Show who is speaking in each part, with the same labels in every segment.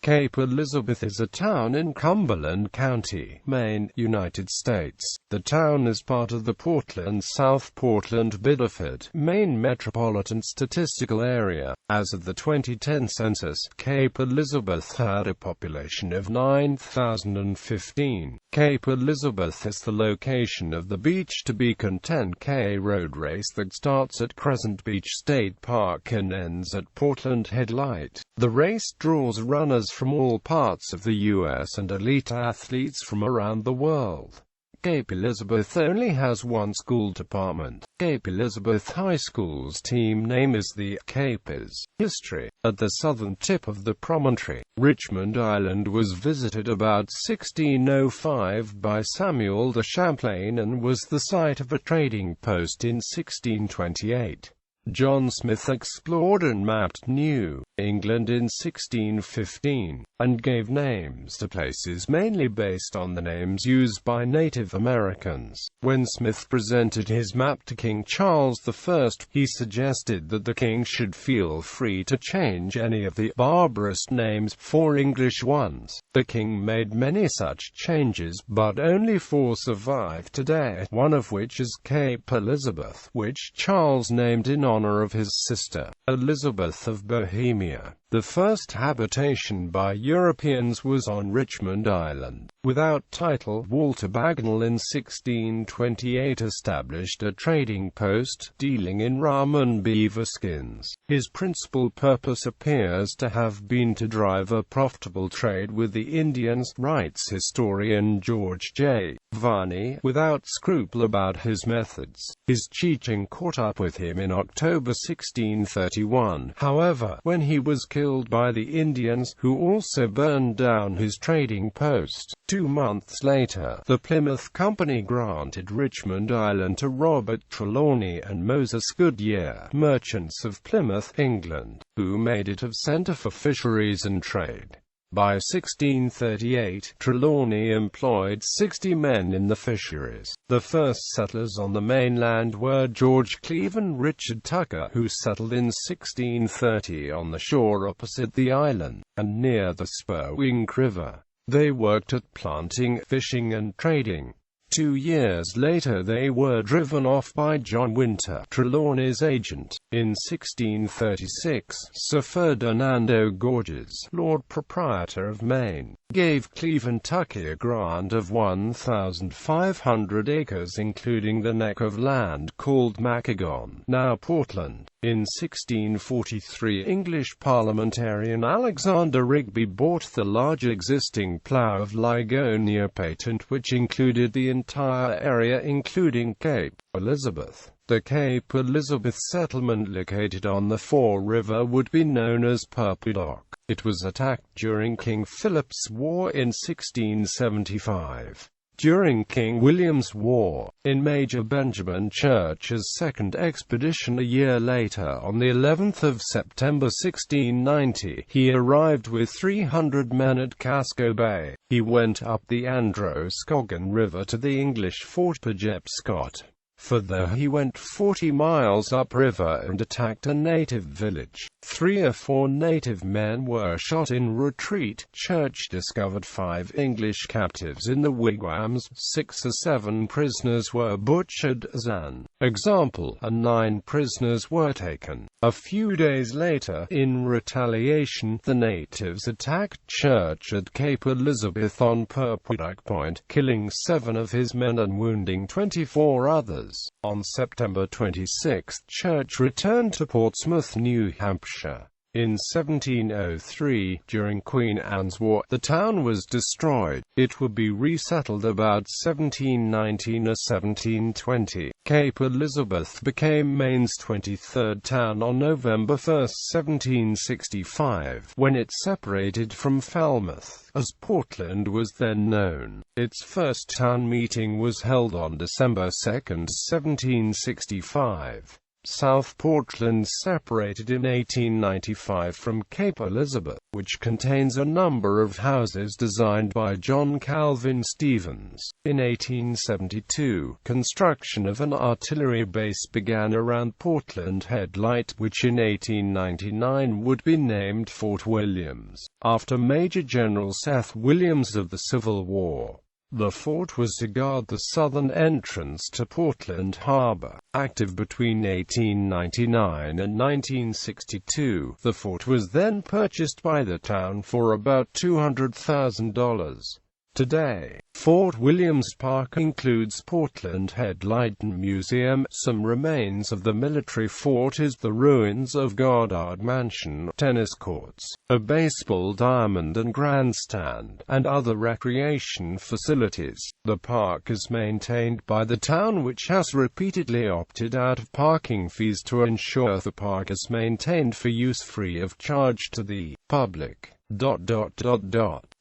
Speaker 1: Cape Elizabeth is a town in Cumberland County, Maine, United States. The town is part of the Portland-South Portland-Biddeford, Maine metropolitan statistical area. As of the 2010 census, Cape Elizabeth had a population of 9,015. Cape Elizabeth is the location of the Beach-to-Be 10K road race that starts at Crescent Beach State Park and ends at Portland Headlight. The race draws runners from all parts of the U.S. and elite athletes from around the world. Cape Elizabeth only has one school department. Cape Elizabeth High School's team name is the Capers. History. At the southern tip of the promontory, Richmond Island was visited about 1605 by Samuel de Champlain and was the site of a trading post in 1628. John Smith explored and mapped New England in 1615, and gave names to places mainly based on the names used by Native Americans. When Smith presented his map to King Charles I, he suggested that the king should feel free to change any of the barbarous names for English ones. The king made many such changes, but only 4 survive today, one of which is Cape Elizabeth, which Charles named in honor of his sister, Elizabeth of Bohemia. The first habitation by Europeans was on Richmond Island. Without title, Walter Bagnall in 1628 established a trading post, dealing in rum and beaver skins. His principal purpose appears to have been to drive a profitable trade with the Indians, writes historian George J. Varney, without scruple about his methods. His cheating caught up with him in October 1631, however, when he was killed by the Indians, who also burned down his trading post. 2 months later, the Plymouth Company granted Richmond Island to Robert Trelawney and Moses Goodyear, merchants of Plymouth, England, who made it a center for fisheries and trade. By 1638, Trelawney employed 60 men in the fisheries. The first settlers on the mainland were George Cleave and Richard Tucker, who settled in 1630 on the shore opposite the island, and near the Spurwink River. They worked at planting, fishing and trading. 2 years later they were driven off by John Winter, Trelawney's agent. In 1636, Sir Ferdinando Gorges, Lord Proprietor of Maine, gave Cleave and Tucker a grant of 1,500 acres including the neck of land called Macagon, now Portland. In 1643, English parliamentarian Alexander Rigby bought the large existing Plough of Ligonia patent, which included the entire area including Cape Elizabeth. The Cape Elizabeth settlement located on the Fore River would be known as Purpledock. It was attacked during King Philip's War in 1675. During King William's War, in Major Benjamin Church's second expedition a year later, on the 11th of September 1690, he arrived with 300 men at Casco Bay. He went up the Androscoggin River to the English Fort Pejepscot. Further he went 40 miles upriver and attacked a native village. 3 or 4 native men were shot in retreat. Church discovered 5 English captives in the wigwams. 6 or 7 prisoners were butchered as an example, and 9 prisoners were taken. A few days later, in retaliation, the natives attacked Church at Cape Elizabeth on Purpledock Point, killing 7 of his men and wounding 24 others. On September 26, Church returned to Portsmouth, New Hampshire. In 1703, during Queen Anne's War, the town was destroyed. It would be resettled about 1719 or 1720. Cape Elizabeth became Maine's 23rd town on November 1, 1765, when it separated from Falmouth, as Portland was then known. Its first town meeting was held on December 2, 1765. South Portland separated in 1895 from Cape Elizabeth, which contains a number of houses designed by John Calvin Stevens. In 1872, construction of an artillery base began around Portland Headlight, which in 1899 would be named Fort Williams, after Major General Seth Williams of the Civil War. The fort was to guard the southern entrance to Portland Harbor. Active between 1899 and 1962, the fort was then purchased by the town for about $200,000. Today, Fort Williams Park includes Portland Headlight Museum, some remains of the military fort is the ruins of Goddard Mansion, tennis courts, a baseball diamond and grandstand, and other recreation facilities. The park is maintained by the town, which has repeatedly opted out of parking fees to ensure the park is maintained for use free of charge to the public.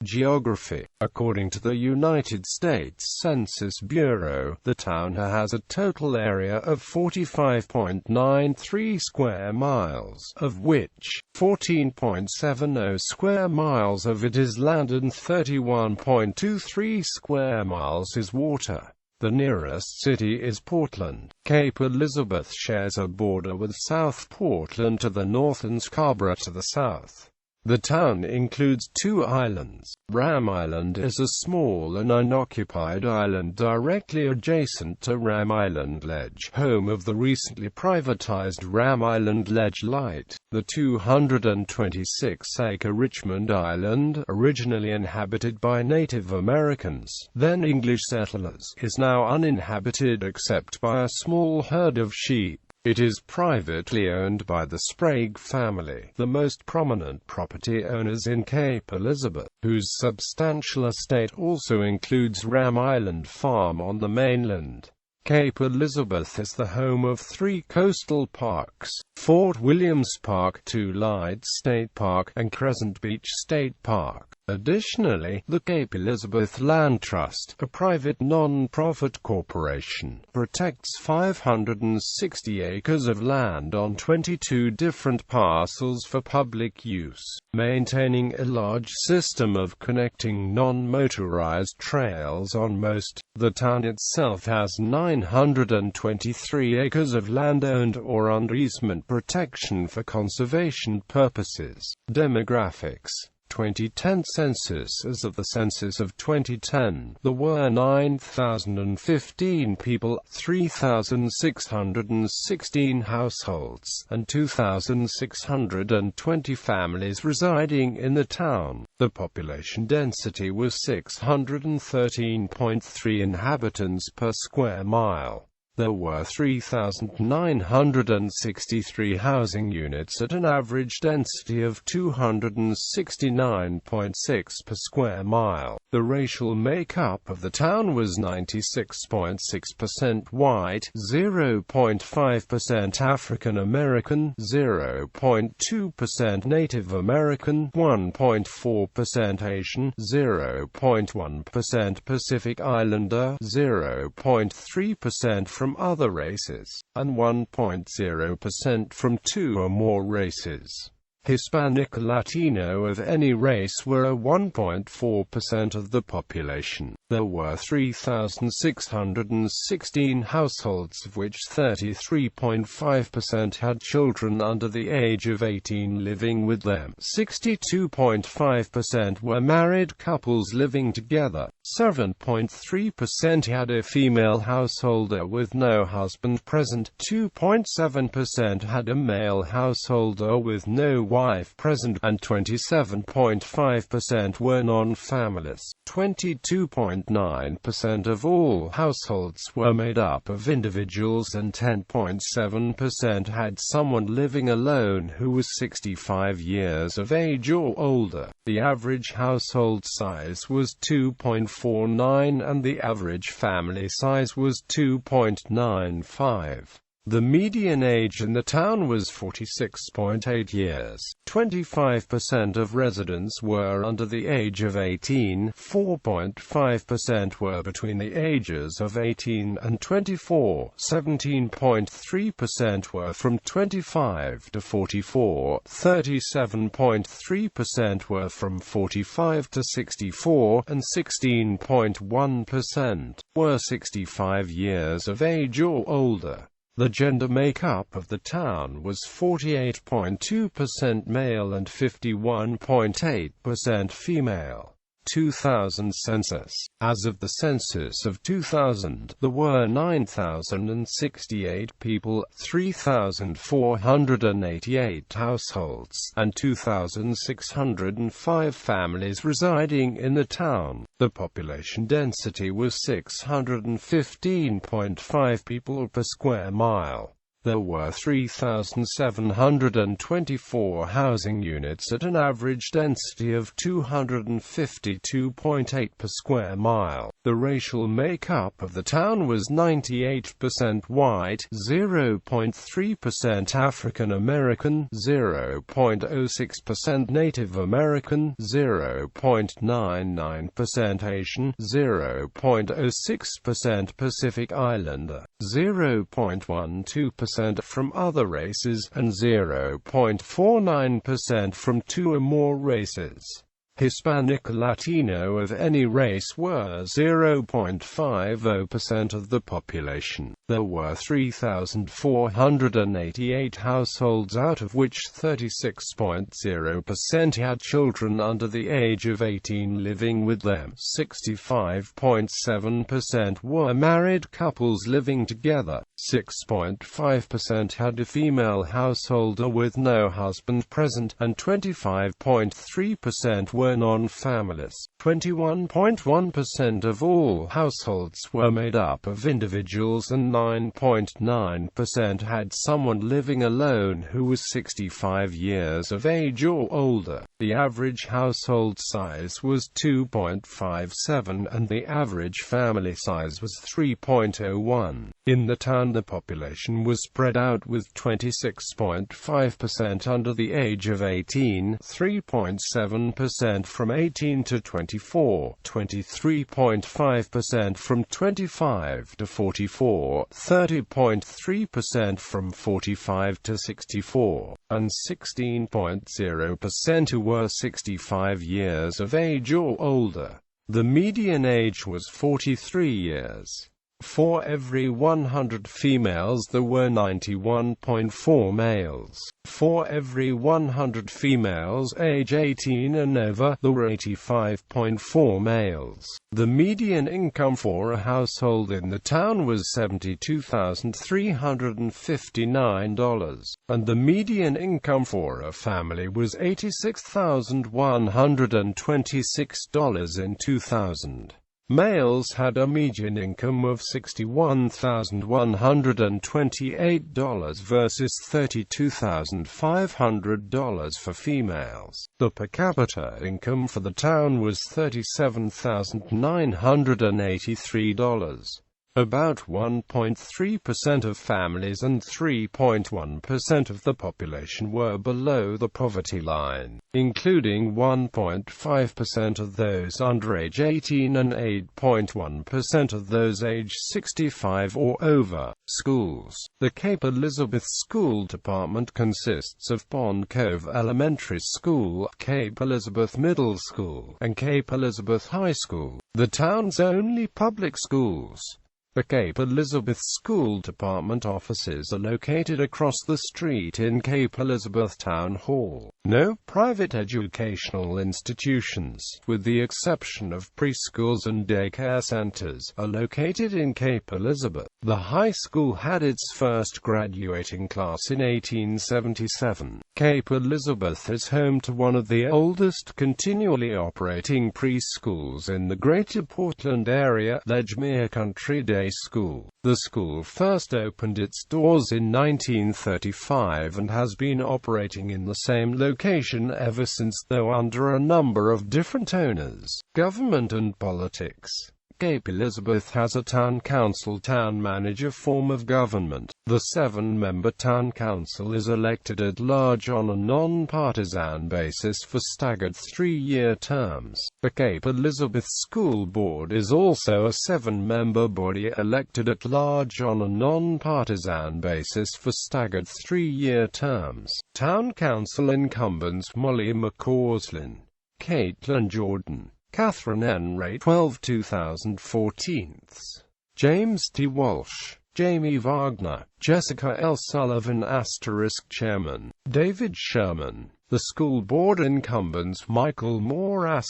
Speaker 1: Geography. According to the United States Census Bureau, the town has a total area of 45.93 square miles, of which 14.70 square miles of it is land and 31.23 square miles is water. The nearest city is Portland. Cape Elizabeth shares a border with South Portland to the north and Scarborough to the south. The town includes two islands. Ram Island is a small and unoccupied island directly adjacent to Ram Island Ledge, home of the recently privatized Ram Island Ledge Light. The 226-acre Richmond Island, originally inhabited by Native Americans, then English settlers, is now uninhabited except by a small herd of sheep. It is privately owned by the Sprague family, the most prominent property owners in Cape Elizabeth, whose substantial estate also includes Ram Island Farm on the mainland. Cape Elizabeth is the home of three coastal parks: Fort Williams Park, Tulide State Park, and Crescent Beach State Park. Additionally, the Cape Elizabeth Land Trust, a private non-profit corporation, protects 560 acres of land on 22 different parcels for public use, maintaining a large system of connecting non-motorized trails on most. The town itself has 923 acres of land owned or under easement protection for conservation purposes. Demographics. 2010 census. As of the census of 2010, there were 9,015 people, 3,616 households, and 2,620 families residing in the town. The population density was 613.3 inhabitants per square mile. There were 3,963 housing units at an average density of 269.6 per square mile. The racial makeup of the town was 96.6% white, 0.5% African American, 0.2% Native American, 1.4% Asian, 0.1% Pacific Islander, 0.3% from other races, and 1.0% from two or more races. Hispanic or Latino of any race were 1.4% of the population. There were 3,616 households, of which 33.5% had children under the age of 18 living with them. 62.5% were married couples living together. 7.3% had a female householder with no husband present. 2.7% had a male householder with no wife present, and 27.5% were non-families. 22.9% of all households were made up of individuals, and 10.7% had someone living alone who was 65 years of age or older. The average household size was 2.49 and the average family size was 2.95. The median age in the town was 46.8 years. 25% of residents were under the age of 18, 4.5% were between the ages of 18 and 24, 17.3% were from 25 to 44, 37.3% were from 45 to 64, and 16.1% were 65 years of age or older. The gender makeup of the town was 48.2% male and 51.8% female. 2000 census. As of the census of 2000, there were 9,068 people, 3,488 households, and 2,605 families residing in the town. The population density was 615.5 people per square mile. There were 3,724 housing units at an average density of 252.8 per square mile. The racial makeup of the town was 98% white, 0.3% African American, 0.06% Native American, 0.99% Asian, 0.06% Pacific Islander, 0.12% from other races, and 0.49% from two or more races. Hispanic or Latino of any race were 0.50% of the population. There were 3,488 households, out of which 36.0% had children under the age of 18 living with them. 65.7% were married couples living together. 6.5% had a female householder with no husband present, and 25.3% were non-families. 21.1% of all households were made up of individuals, and 9.9% had someone living alone who was 65 years of age or older. The average household size was 2.57, and the average family size was 3.01. In the town, the population was spread out, with 26.5% under the age of 18, 3.7% from 18 to 24, 23.5% from 25 to 44, 30.3% from 45 to 64, and 16.0% who were 65 years of age or older. The median age was 43 years. For every 100 females there were 91.4 males. For every 100 females age 18 and over, there were 85.4 males. The median income for a household in the town was $72,359, and the median income for a family was $86,126 in 2000. Males had a median income of $61,128 versus $32,500 for females. The per capita income for the town was $37,983. About 1.3% of families and 3.1% of the population were below the poverty line, including 1.5% of those under age 18 and 8.1% of those age 65 or over. Schools. The Cape Elizabeth School Department consists of Pond Cove Elementary School, Cape Elizabeth Middle School, and Cape Elizabeth High School, the town's only public schools. The Cape Elizabeth School Department offices are located across the street in Cape Elizabeth Town Hall. No private educational institutions, with the exception of preschools and daycare centers, are located in Cape Elizabeth. The high school had its first graduating class in 1877. Cape Elizabeth is home to one of the oldest continually operating preschools in the Greater Portland area, Ledgmere Country Day School. The school first opened its doors in 1935 and has been operating in the same location ever since, though under a number of different owners. Government and politics. Cape Elizabeth has a town council, town manager form of government. The 7-member town council is elected at large on a non-partisan basis for staggered 3-year terms. The Cape Elizabeth School Board is also a 7-member body elected at large on a non-partisan basis for staggered 3-year terms. Town council incumbents Molly McCauslin, Caitlin Jordan, Catherine N. Ray 12 2014, James T. Walsh, Jamie Wagner, Jessica L. Sullivan Chairman, David Sherman. The school board incumbents Michael Moore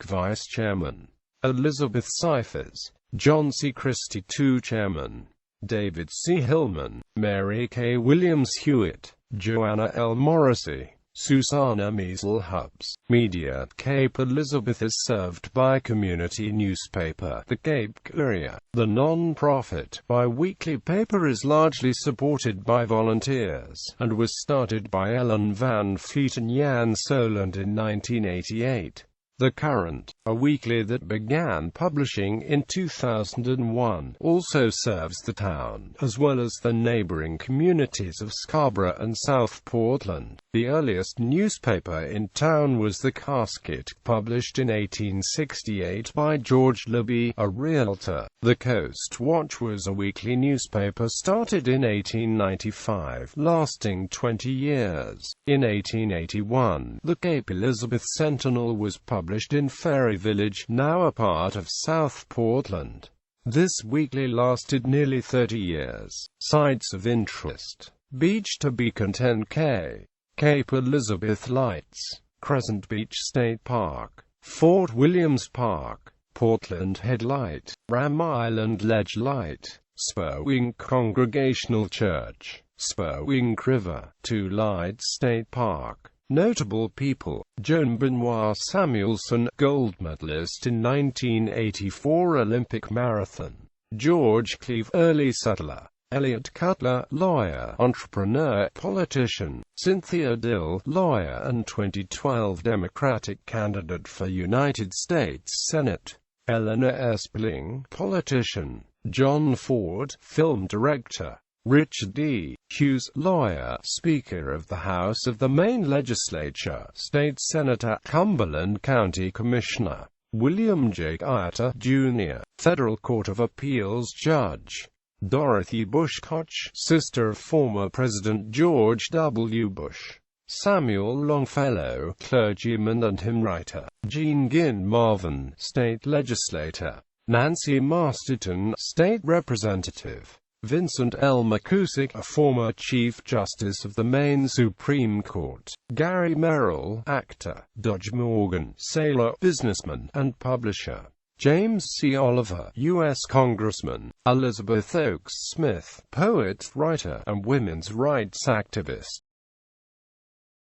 Speaker 1: Vice Chairman, Elizabeth Cyphers, John C. Christie II Chairman, David C. Hillman, Mary K. Williams Hewitt, Joanna L. Morrissey, Susanna Measle Hubbs. Media at Cape Elizabeth is served by community newspaper, the Cape Courier. The non-profit, bi-weekly paper is largely supported by volunteers, and was started by Ellen Van Fleet and Jan Soland in 1988. The Current, a weekly that began publishing in 2001, also serves the town, as well as the neighboring communities of Scarborough and South Portland. The earliest newspaper in town was The Casket, published in 1868 by George Libby, a realtor. The Coast Watch was a weekly newspaper started in 1895, lasting 20 years. In 1881, the Cape Elizabeth Sentinel was published in Ferry Village, now a part of South Portland. This weekly lasted nearly 30 years. Sites of interest: Beach to Beacon 10K, Cape Elizabeth Lights, Crescent Beach State Park, Fort Williams Park, Portland Head Light, Ram Island Ledge Light, Spurwink Congregational Church, Spurwink River, Two Lights State Park. Notable people: Joan Benoit Samuelson, gold medalist in 1984 Olympic Marathon; George Cleave, early settler; Elliot Cutler, lawyer, entrepreneur, politician; Cynthia Dill, lawyer and 2012 Democratic candidate for United States Senate; Eleanor Espling, politician; John Ford, film director; Richard D. Hughes, lawyer, Speaker of the House of the Maine Legislature, State Senator, Cumberland County Commissioner; William J. Iata, Jr., Federal Court of Appeals Judge; Dorothy Bush Koch, sister of former President George W. Bush; Samuel Longfellow, clergyman and hymn writer; Jean Ginn Marvin, State Legislator; Nancy Masterton, State Representative; Vincent L. McCusick, a former Chief Justice of the Maine Supreme Court; Gary Merrill, actor; Dodge Morgan, sailor, businessman, and publisher; James C. Oliver, U.S. Congressman; Elizabeth Oakes Smith, poet, writer, and women's rights activist.